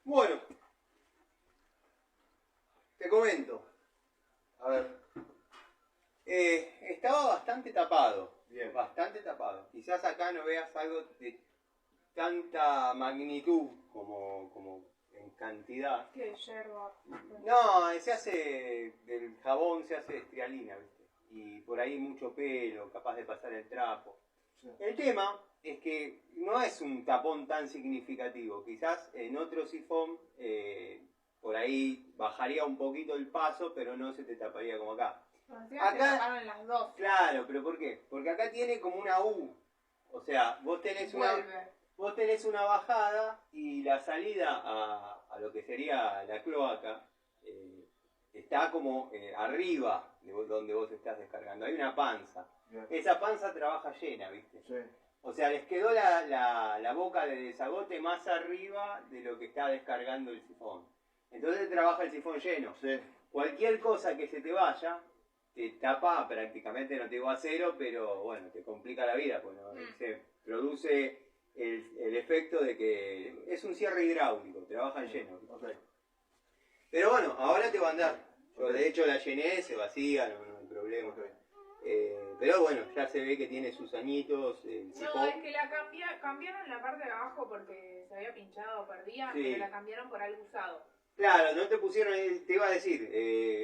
Bueno, te comento. A ver. Estaba bastante tapado. Bien. Bastante tapado. Quizás acá no veas algo de tanta magnitud como en cantidad. ¿Qué yerba? No, se hace. Del jabón se hace estrialina, ¿viste? Y por ahí mucho pelo, capaz de pasar el trapo. Sí. El tema es que no es un tapón tan significativo. Quizás en otro sifón por ahí bajaría un poquito el paso, pero no se te taparía como acá. Acá se las dos. Claro, pero ¿por qué? Porque acá tiene como una U. O sea, vos tenés una bajada y la salida a lo que sería la cloaca está como arriba de donde vos estás descargando. Hay una panza. Bien. Esa panza trabaja llena, ¿viste? Sí. O sea, les quedó la boca de desagote más arriba de lo que está descargando el sifón. Entonces trabaja el sifón lleno. Sí. Cualquier cosa que se te vaya, te tapa, prácticamente no te digo a cero, pero bueno, te complica la vida, pues ¿no? Se produce el efecto de que es un cierre hidráulico, trabaja en lleno. Okay. Pero bueno, ahora te va a andar. Yo de hecho la llené, se vacía, no hay problema. Okay. Pero bueno, ya se ve que tiene sus añitos. El No, sifón. es que cambiaron la parte de abajo porque se había pinchado o perdía, Sí. pero la cambiaron por algo usado. Claro, no te pusieron, te iba a decir.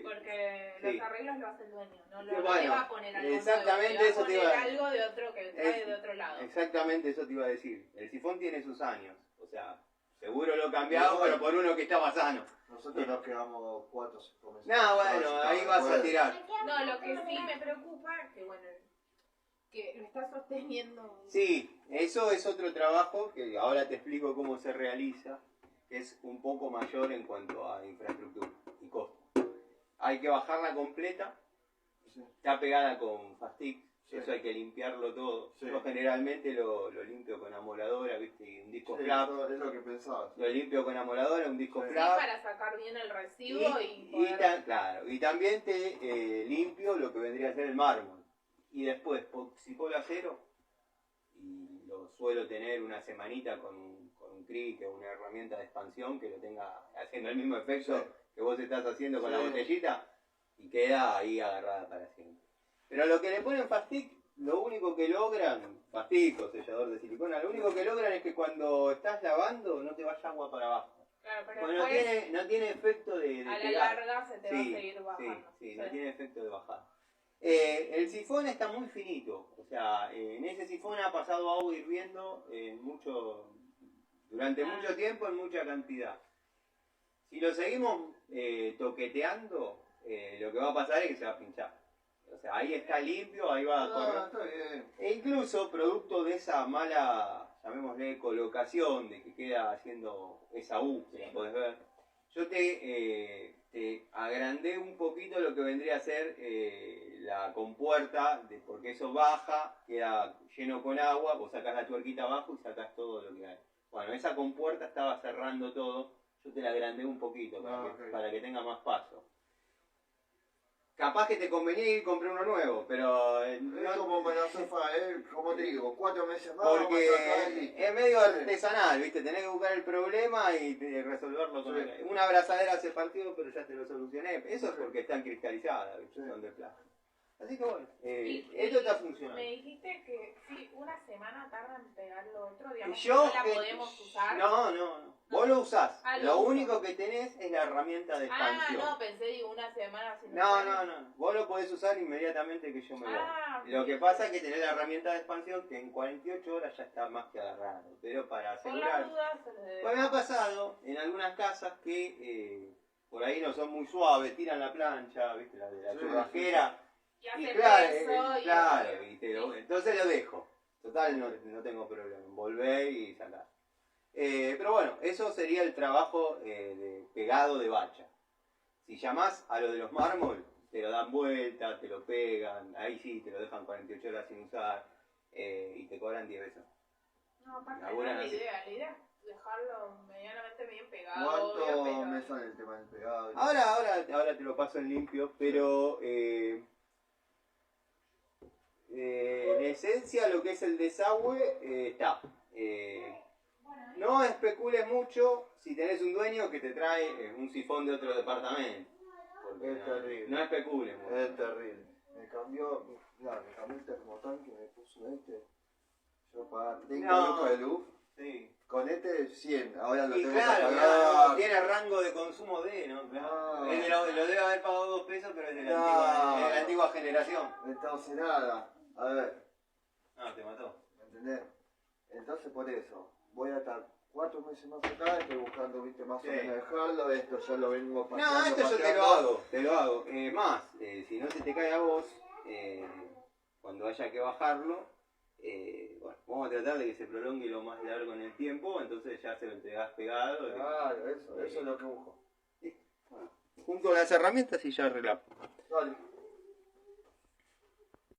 Porque sí. los arreglos lo hace el dueño, no Bueno, te va a poner algo exactamente nuevo, eso te te va iba a a poner algo de otro que trae de otro lado. Exactamente eso te iba a decir. El sifón tiene sus años. O sea, seguro lo cambiado, Igual. pero por uno que estaba sano. Nosotros nos quedamos 4 o 5 meses. No, bueno, ahí vas a tirar. No, lo que sí me preocupa, que bueno, que lo está sosteniendo. Sí, eso es otro trabajo que ahora te explico cómo se realiza. Es un poco mayor en cuanto a infraestructura y costo. Hay que bajarla completa. Sí. Está pegada con Fastic. Sí. Eso hay que limpiarlo todo. Sí. Yo generalmente lo limpio con amoladora, ¿viste? Y un disco Sí, flap. es lo que pensaba. Lo limpio con amoladora, un disco Sí. Sí, flap. para sacar bien el residuo y Y poder... claro, y también te limpio lo que vendría a ser el mármol. Y después, si polvo acero, y lo suelo tener una semanita con un cric o una herramienta de expansión que lo tenga haciendo el mismo efecto Sí. que vos estás haciendo con Sí. la botellita, y queda ahí agarrada para siempre. Pero lo que le ponen Fastic, lo único que logran, Fastic o sellador de silicona, lo único que logran es que cuando estás lavando no te vaya agua para abajo. Claro, pero Bueno, después, no tiene efecto de a la pegar. larga se te va a seguir bajando. Sí, no tiene efecto de bajada. El sifón está muy finito, o sea, en ese sifón ha pasado agua hirviendo durante mucho tiempo en mucha cantidad. Si lo seguimos toqueteando, lo que va a pasar es que se va a pinchar. O sea, ahí está limpio, ahí va a correr. Está bien. E incluso producto de esa mala, llamémosle, colocación, de que queda haciendo esa U, que la podés ver, yo te agrandé un poquito lo que vendría a ser la compuerta, porque eso baja, queda lleno con agua, vos sacás la tuerquita abajo y sacás todo lo que hay. Bueno, esa compuerta estaba cerrando todo, yo te la agrandé un poquito para que tenga más paso. Capaz que te convenía ir y compré uno nuevo, pero Es como me lo hace como te digo, 4 meses más. porque vamos a sacar y- es medio artesanal, ¿viste? Tenés que buscar el problema y resolverlo con Sí. una abrazadera se partió, pero ya te lo solucioné. Eso es porque están cristalizadas, ¿viste? Sí. Son de plástico. Así que bueno, Y- esto está funcionando. Me dijiste que sí, una semana tarda en pegar lo otro, digamos, Yo, que no la podemos usar. No. Vos lo usás. Ah, lo lo uso. único que tenés es la herramienta de expansión. No, pensé, digo, una semana sin No. usar. Vos lo podés usar inmediatamente que yo me voy. Lo que ok. pasa es que tenés la herramienta de expansión que en 48 horas ya está más que agarrado. Pero para Por asegurar... las dudas, Pues me ha pasado en algunas casas que por ahí no son muy suaves, tiran la plancha, ¿viste? La de la Sí, churrasquera. y hace Y claro, peso y... claro, Sí. entonces lo dejo. Total, no tengo problema. Volver y sacar. Pero bueno, eso sería el trabajo de pegado de bacha. Si llamás a lo de los mármol, te lo dan vuelta, te lo pegan, ahí sí, te lo dejan 48 horas sin usar y te cobran 10 veces. No, aparte Laburan no es así. la idea es dejarlo medianamente bien pegado, ¿Cuánto obvio, pero... me sale el tema del pegado? Ahora te lo paso en limpio, pero en esencia lo que es el desagüe está. No especules mucho si tenés un dueño que te trae un sifón de otro departamento. Porque Es terrible. no especules mucho. Es terrible. Me cambió el termotanque, me puso este. Yo pagaba 30 No. lucas de luz. Sí. Con este 100, ahora lo Y tengo claro, que claro, pagar. tiene rango de consumo de, ¿no? Claro. No. Lo debe haber pagado 2 pesos, pero es de la, No. antigua, de la antigua generación. Entonces nada, a ver, No, te mató. ¿me entendés? Entonces por eso, voy a estar 4 meses más acá, estoy buscando, viste, más Sí. o menos dejarlo, esto ya lo vengo paseando. No, esto yo te lo paseando. hago, te lo hago. Más, si no se te cae a vos, cuando haya que bajarlo, bueno, vamos a tratar de que se prolongue lo más largo en el tiempo, entonces ya se lo entregás pegado. Claro, eso es lo que busco. Junto a las herramientas y ya arreglamos. Dale.